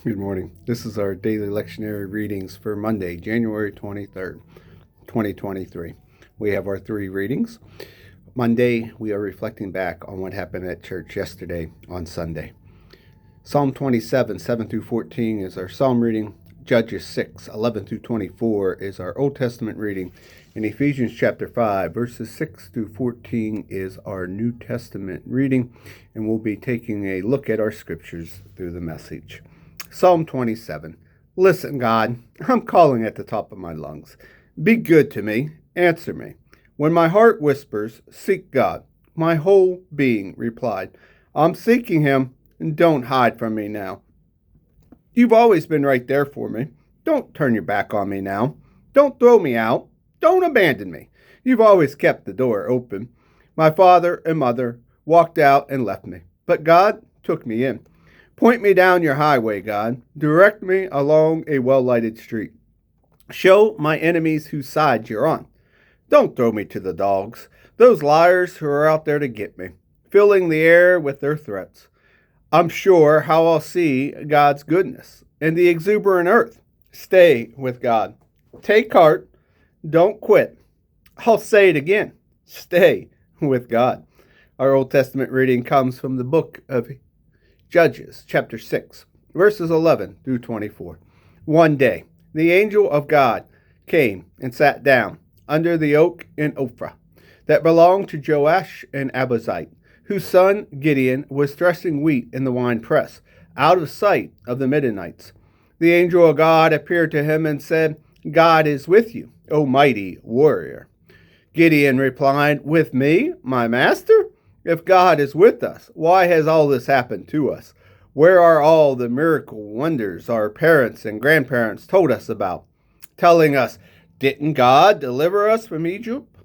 Good morning. This is our daily lectionary readings for Monday, January 23rd, 2023. We have our three readings. Monday, we are reflecting back on what happened at church yesterday on Sunday. Psalm 27, 7 through 14 is our psalm reading. Judges 6, 11 through 24 is our Old Testament reading. And Ephesians chapter 5, verses 6 through 14 is our New Testament reading. And we'll be taking a look at our scriptures through the message. Psalm 27. Listen, God, I'm calling at the top of my lungs. Be good to me. Answer me. When my heart whispers, seek God, my whole being replied, I'm seeking him, and don't hide from me now. You've always been right there for me. Don't turn your back on me now. Don't throw me out. Don't abandon me. You've always kept the door open. My father and mother walked out and left me, but God took me in. Point me down your highway, God. Direct me along a well-lighted street. Show my enemies whose side you're on. Don't throw me to the dogs, those liars who are out there to get me, filling the air with their threats. I'm sure how I'll see God's goodness and the exuberant earth. Stay with God. Take heart. Don't quit. I'll say it again. Stay with God. Our Old Testament reading comes from the book of Judges, chapter 6, verses 11 through 24. One day, the angel of God came and sat down under the oak in Ophrah that belonged to Joash an Abiezrite, whose son Gideon was threshing wheat in the winepress, out of sight of the Midianites. The angel of God appeared to him and said, God is with you, O mighty warrior. Gideon replied, With me, my master? If God is with us, why has all this happened to us? Where are all the miracle wonders our parents and grandparents told us about, telling us, didn't God deliver us from Egypt?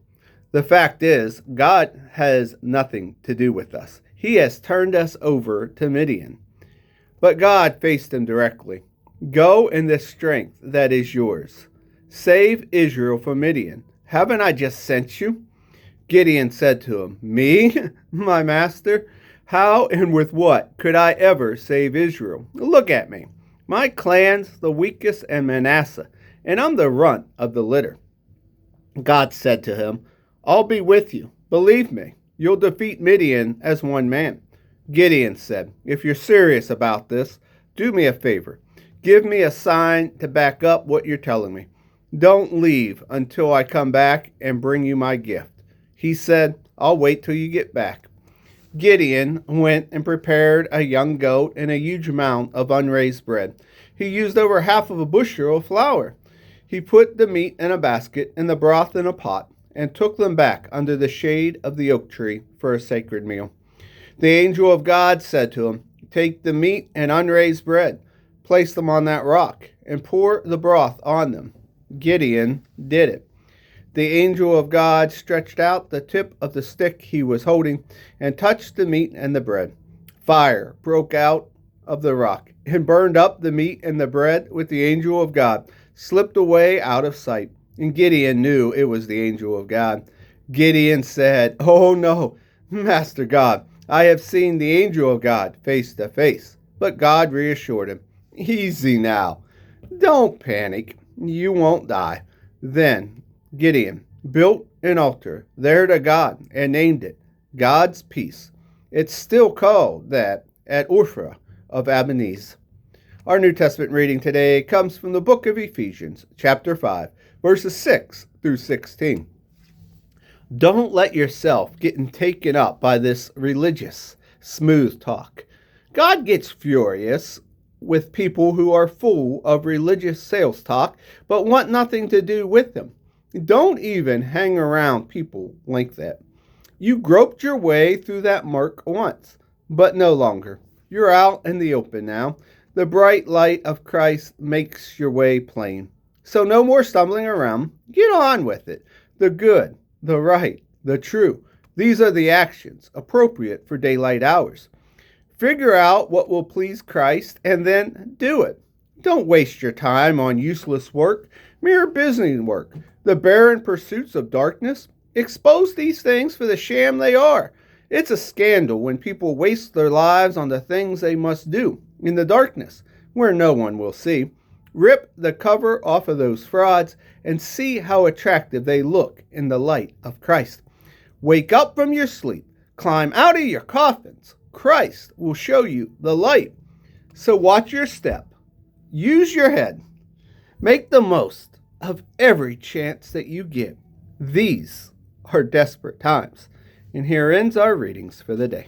The fact is, God has nothing to do with us. He has turned us over to Midian. But God faced him directly. Go in the strength that is yours. Save Israel from Midian. Haven't I just sent you? Gideon said to him, Me, my master? How and with what could I ever save Israel? Look at me. My clan's the weakest in Manasseh, and I'm the runt of the litter. God said to him, I'll be with you. Believe me, you'll defeat Midian as one man. Gideon said, If you're serious about this, do me a favor. Give me a sign to back up what you're telling me. Don't leave until I come back and bring you my gift. He said, I'll wait till you get back. Gideon went and prepared a young goat and a huge amount of unraised bread. He used over half of a bushel of flour. He put the meat in a basket and the broth in a pot and took them back under the shade of the oak tree for a sacred meal. The angel of God said to him, Take the meat and unraised bread, place them on that rock, and pour the broth on them. Gideon did it. The angel of God stretched out the tip of the stick he was holding and touched the meat and the bread. Fire broke out of the rock and burned up the meat and the bread with the angel of God, slipped away out of sight. And Gideon knew it was the angel of God. Gideon said, Oh no, Master God, I have seen the angel of God face to face. But God reassured him, Easy now. Don't panic. You won't die. Then Gideon built an altar there to God and named it God's Peace. It's still called that at Ophrah of Abiezrite. Our New Testament reading today comes from the book of Ephesians, chapter 5, verses 6 through 16. Don't let yourself get taken up by this religious, smooth talk. God gets furious with people who are full of religious sales talk but want nothing to do with him. Don't even hang around people like that. You groped your way through that murk once, but no longer. You're out in the open now. The bright light of Christ makes your way plain. So no more stumbling around. Get on with it. The good, the right, the true. These are the actions appropriate for daylight hours. Figure out what will please Christ and then do it. Don't waste your time on useless work, mere business work, the barren pursuits of darkness. Expose these things for the sham they are. It's a scandal when people waste their lives on the things they must do in the darkness, where no one will see. Rip the cover off of those frauds and see how attractive they look in the light of Christ. Wake up from your sleep. Climb out of your coffins. Christ will show you the light. So watch your step. Use your head. Make the most of every chance that you get. These are desperate times. And here ends our readings for the day.